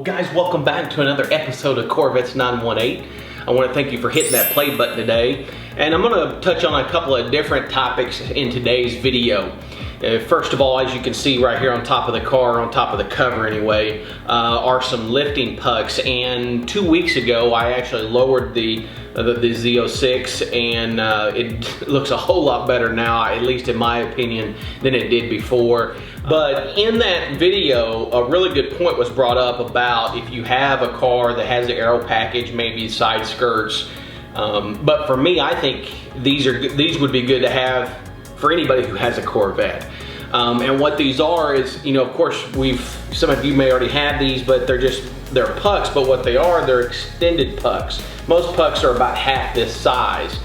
Guys, welcome back to another episode of Corvettes918. I want to thank you for hitting that play button today. And I'm going to touch on a couple of different topics in today's video. First of all, as you can see right here on top of the car, on top of the cover anyway, are some lifting pucks. And 2 weeks ago, I actually lowered the Z06 and it looks a whole lot better now, at least in my opinion, than it did before. But in that video, a really good point was brought up about if you have a car that has the aero package, maybe side skirts. But for me, I think these would be good to have for anybody who has a Corvette. And what these are is, you know, of course, some of you may already have these, but they're pucks, but what they are, they're extended pucks. Most pucks are about half this size,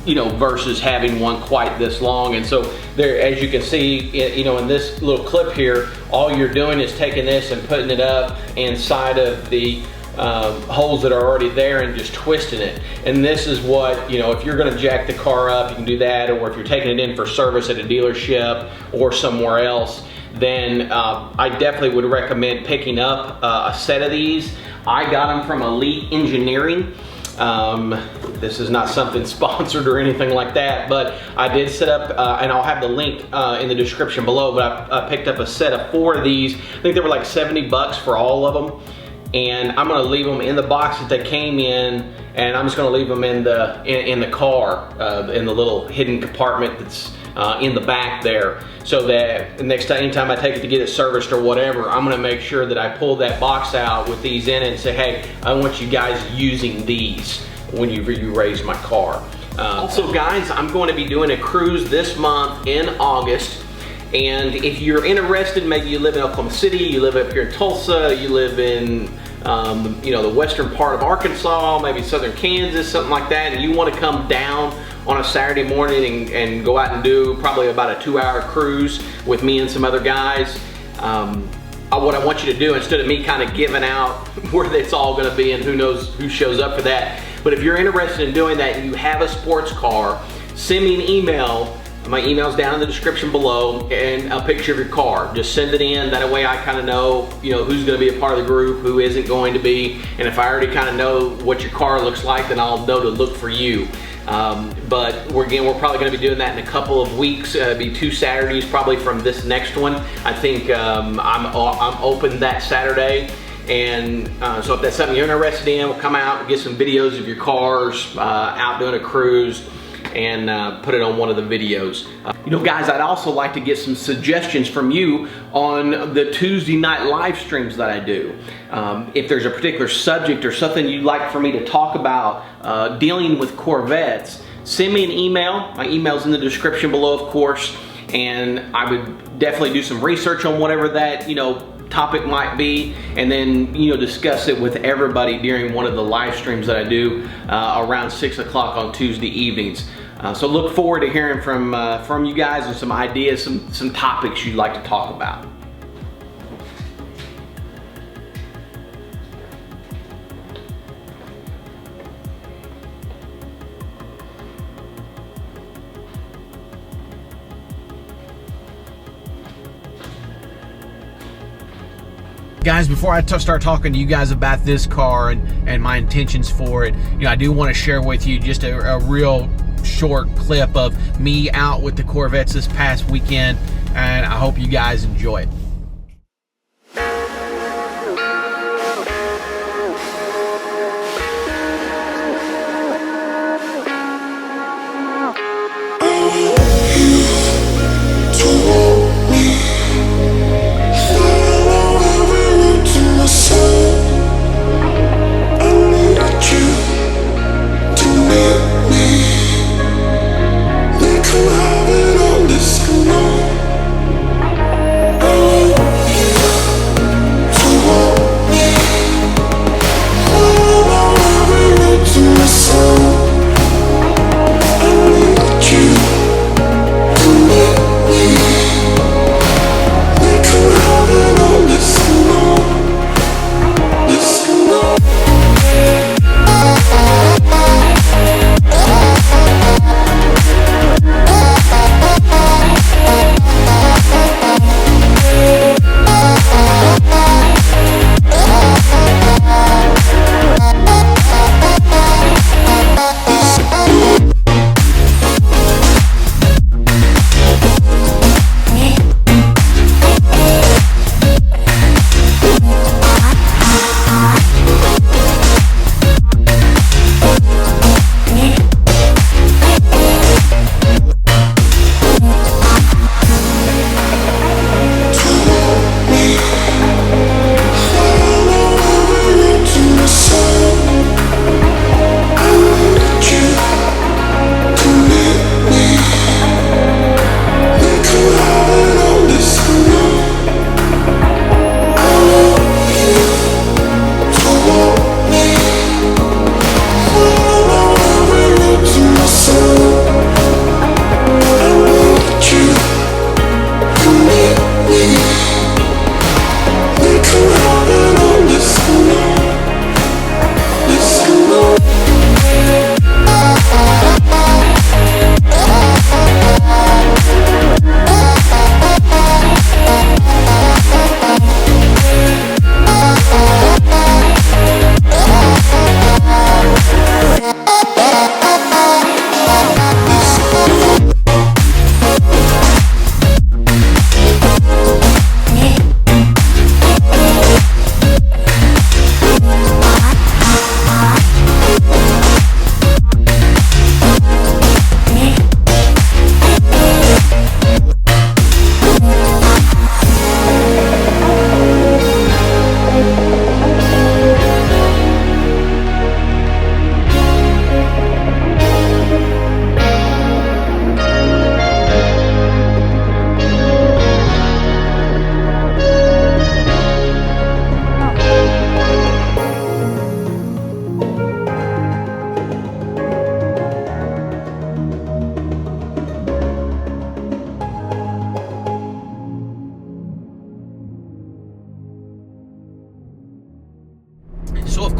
you know, versus having one quite this long. And so there, as you can see, you know, in this little clip here, all you're doing is taking this and putting it up inside of the holes that are already there and just twisting it. And this is what, you know, if you're going to jack the car up, you can do that, or if you're taking it in for service at a dealership or somewhere else, then I definitely would recommend picking up a set of these. I got them from Elite Engineering. This is not something sponsored or anything like that, but I did set up, and I'll have the link in the description below, but I picked up a set of 4 of these. I think they were like 70 bucks for all of them. And I'm gonna leave them in the box that they came in, and I'm just gonna leave them in the car, in the little hidden compartment that's in the back there, so that next time, anytime I take it to get it serviced or whatever, I'm gonna make sure that I pull that box out with these in it and say, hey, I want you guys using these when you raise my car. Also guys, I'm going to be doing a cruise this month in August. And if you're interested, maybe you live in Oklahoma City, you live up here in Tulsa, you live in you know, the western part of Arkansas, maybe southern Kansas, something like that, and you want to come down on a Saturday morning and go out and do probably about a 2-hour cruise with me and some other guys, what I want you to do, instead of me kind of giving out where it's all going to be and who knows who shows up for that, but if you're interested in doing that and you have a sports car, send me an email. My email's down in the description below, and a picture of your car. Just send it in, that way I kind of know, you know, who's going to be a part of the group, who isn't going to be, and if I already kind of know what your car looks like, then I'll know to look for you. But we're probably going to be doing that in a couple of weeks. It'll be 2 Saturdays probably from this next one. I think I'm open that Saturday. And so if that's something you're interested in, we'll come out and get some videos of your cars out doing a cruise, and put it on one of the videos. You know guys, I'd also like to get some suggestions from you on the Tuesday night live streams that I do. If there's a particular subject or something you'd like for me to talk about dealing with Corvettes, send me an email. My email's in the description below, of course, and I would definitely do some research on whatever that, you know, topic might be, and then, you know, discuss it with everybody during one of the live streams that I do around 6 o'clock on Tuesday evenings. So look forward to hearing from you guys and some ideas, some topics you'd like to talk about. Guys, before I start talking to you guys about this car and my intentions for it, you know, I do want to share with you just a real short clip of me out with the Corvettes this past weekend, and I hope you guys enjoy it. Oh,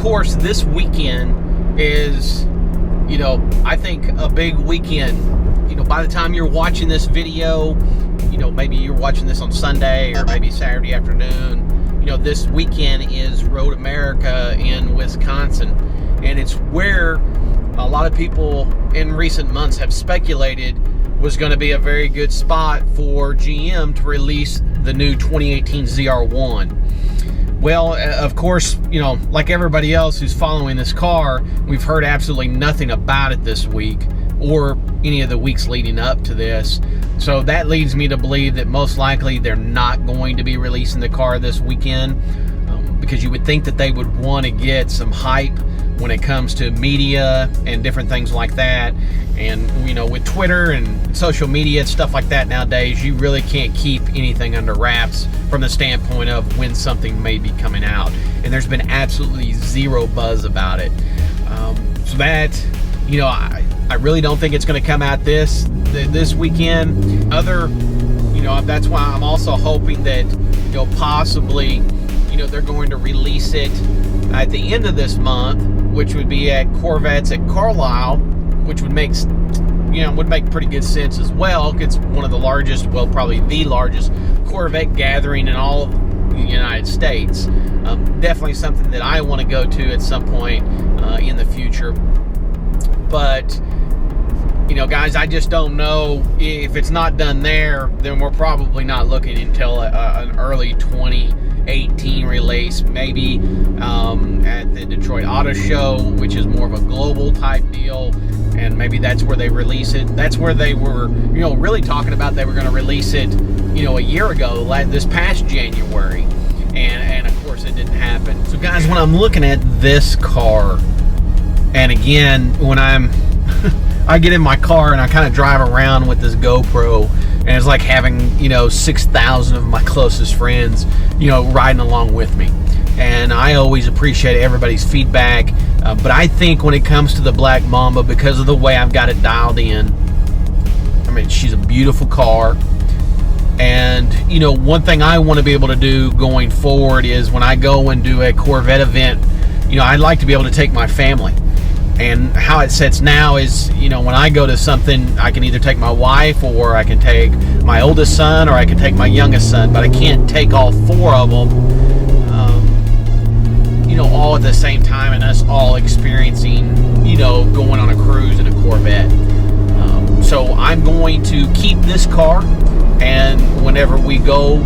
course, this weekend is, you know, I think a big weekend. You know, by the time you're watching this video, you know, maybe you're watching this on Sunday or maybe Saturday afternoon, you know, this weekend is Road America in Wisconsin. And it's where a lot of people in recent months have speculated was going to be a very good spot for GM to release the new 2018 ZR1. Well, of course, you know, like everybody else who's following this car, we've heard absolutely nothing about it this week or any of the weeks leading up to this. So that leads me to believe that most likely they're not going to be releasing the car this weekend, because you would think that they would want to get some hype when it comes to media and different things like that. And, you know, with Twitter and social media and stuff like that nowadays, you really can't keep anything under wraps from the standpoint of when something may be coming out. And there's been absolutely zero buzz about it. So that, you know, I really don't think it's going to come out this weekend. You know, that's why I'm also hoping that, you know, possibly, you know, they're going to release it at the end of this month, which would be at Corvettes at Carlisle, which would make, you know, would make pretty good sense as well. It's one of the largest, well, probably the largest Corvette gathering in all of the United States. Definitely something that I want to go to at some point in the future. But, you know, guys, I just don't know if it's not done there, then we're probably not looking until an early 2018 release, maybe at the Detroit Auto Show, which is more of a global type deal, and maybe that's where they release it. That's where they were, you know, really talking about they were going to release it, you know, a year ago, like this past January, and of course it didn't happen. So guys, when I'm looking at this car, and again, when I get in my car and I kind of drive around with this GoPro, and it's like having, you know, 6,000 of my closest friends, you know, riding along with me. And I always appreciate everybody's feedback, but I think when it comes to the Black Mamba, because of the way I've got it dialed in, I mean, she's a beautiful car. And, you know, one thing I want to be able to do going forward is when I go and do a Corvette event, you know, I'd like to be able to take my family. And how it sets now is, you know, when I go to something, I can either take my wife, or I can take my oldest son, or I can take my youngest son, but I can't take all four of them, you know, all at the same time, and us all experiencing, you know, going on a cruise in a Corvette. So I'm going to keep this car, and whenever we go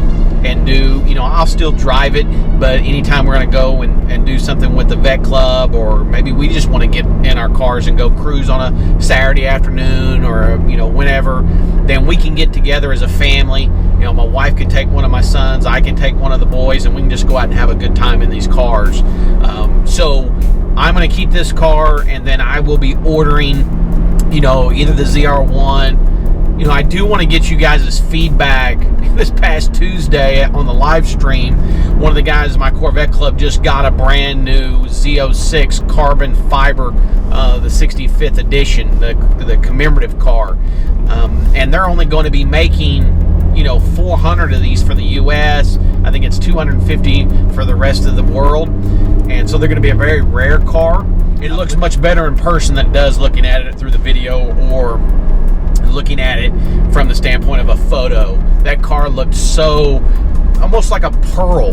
and do, you know, I'll still drive it, but anytime we're going to go and do something with the Vet Club, or maybe we just want to get in our cars and go cruise on a Saturday afternoon, or, you know, whenever, then we can get together as a family. You know, my wife can take one of my sons, I can take one of the boys, and we can just go out and have a good time in these cars. So I'm going to keep this car, and then I will be ordering, you know, either the ZR1. You know, I do want to get you guys' feedback. This past Tuesday on the live stream, one of the guys in my Corvette Club just got a brand new Z06 carbon fiber, the 65th edition, the commemorative car. And they're only going to be making, you know, 400 of these for the US. I think it's 250 for the rest of the world. And so they're going to be a very rare car. It looks much better in person than it does looking at it through the video or looking at it from the standpoint of a photo. That car looked so almost like a pearl.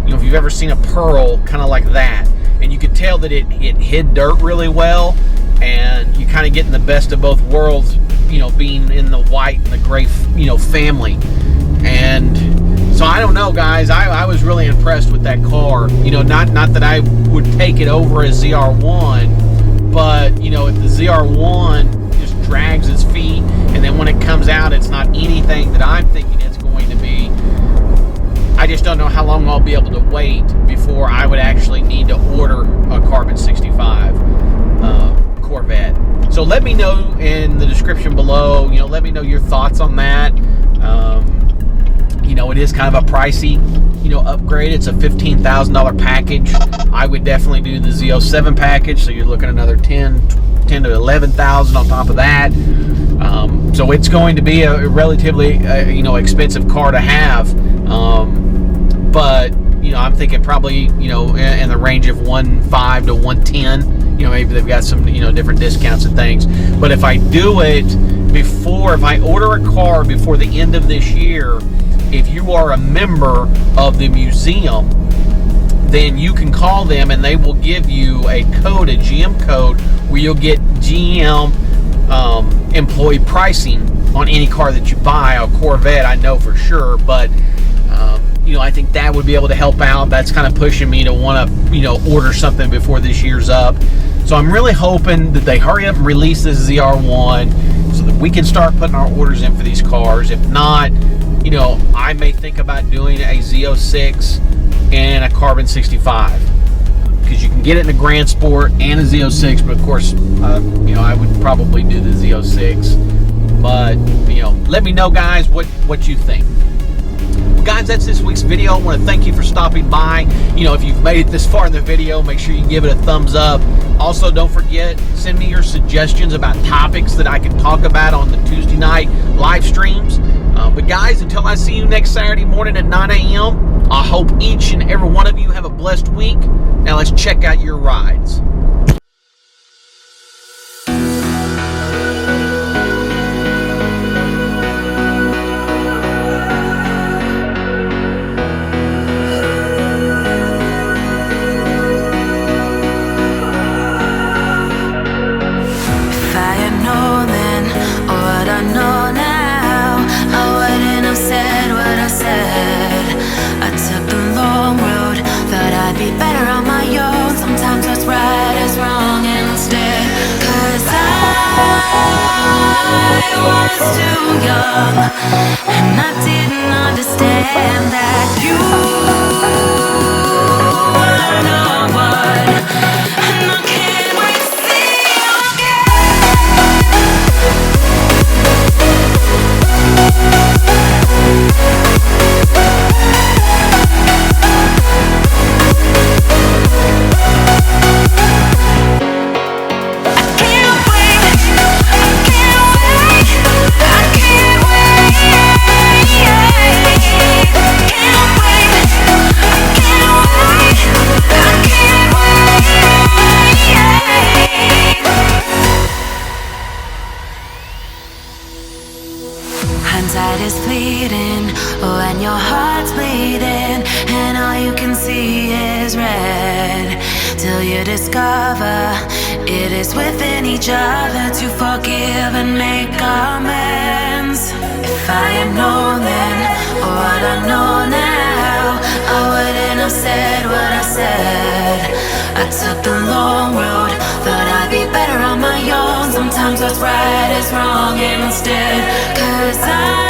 You know, if you've ever seen a pearl, kind of like that. And you could tell that it hid dirt really well, and you kind of getting the best of both worlds, you know, being in the white and the gray, you know, family. And so I don't know, guys, I was really impressed with that car. You know, not that I would take it over a ZR1, but, you know, if the ZR1 just drags its feet, and then when it comes out, it's not anything that I'm thinking it's going to be. I just don't know how long I'll be able to wait before I would actually need to order a Carbon 65 Corvette. So let me know in the description below, you know, let me know your thoughts on that. You know, it is kind of a pricey, you know, upgrade. It's a $15,000 package. I would definitely do the Z07 package, so you're looking at another 10 to 11,000 on top of that. So it's going to be a relatively, you know, expensive car to have. But you know, I'm thinking probably, you know, in the range of 1.5 to 110. You know, maybe they've got some, you know, different discounts and things. But if I do it before, if I order a car before the end of this year, if you are a member of the museum, then you can call them and they will give you a code, a GM code, where you'll get GM employee pricing on any car that you buy. A Corvette, I know for sure, but you know, I think that would be able to help out. That's kind of pushing me to want to, you know, order something before this year's up. So I'm really hoping that they hurry up and release this ZR1 so that we can start putting our orders in for these cars. If not, you know, I may think about doing a Z06 and a Carbon 65, because you can get it in a Grand Sport and a Z06, but of course, you know, I would probably do the Z06. But, you know, let me know, guys, what you think. Well, guys, that's this week's video. I want to thank you for stopping by. You know, if you've made it this far in the video, make sure you give it a thumbs up. Also, don't forget, send me your suggestions about topics that I can talk about on the Tuesday night live streams. But guys, until I see you next Saturday morning at 9 a.m., I hope each and every one of you have a blessed week. Now let's check out your rides. I was too young, and I didn't understand that you were the one, and I can't wait to see you Hindsight is fleeting when your heart's bleeding and all you can see is red, till you discover it is within each other to forgive and make amends. If I had known then what I know now, I wouldn't have said what I said. I took the long road, thought I'd be better on my own. Sometimes what's right is wrong instead, 'cause I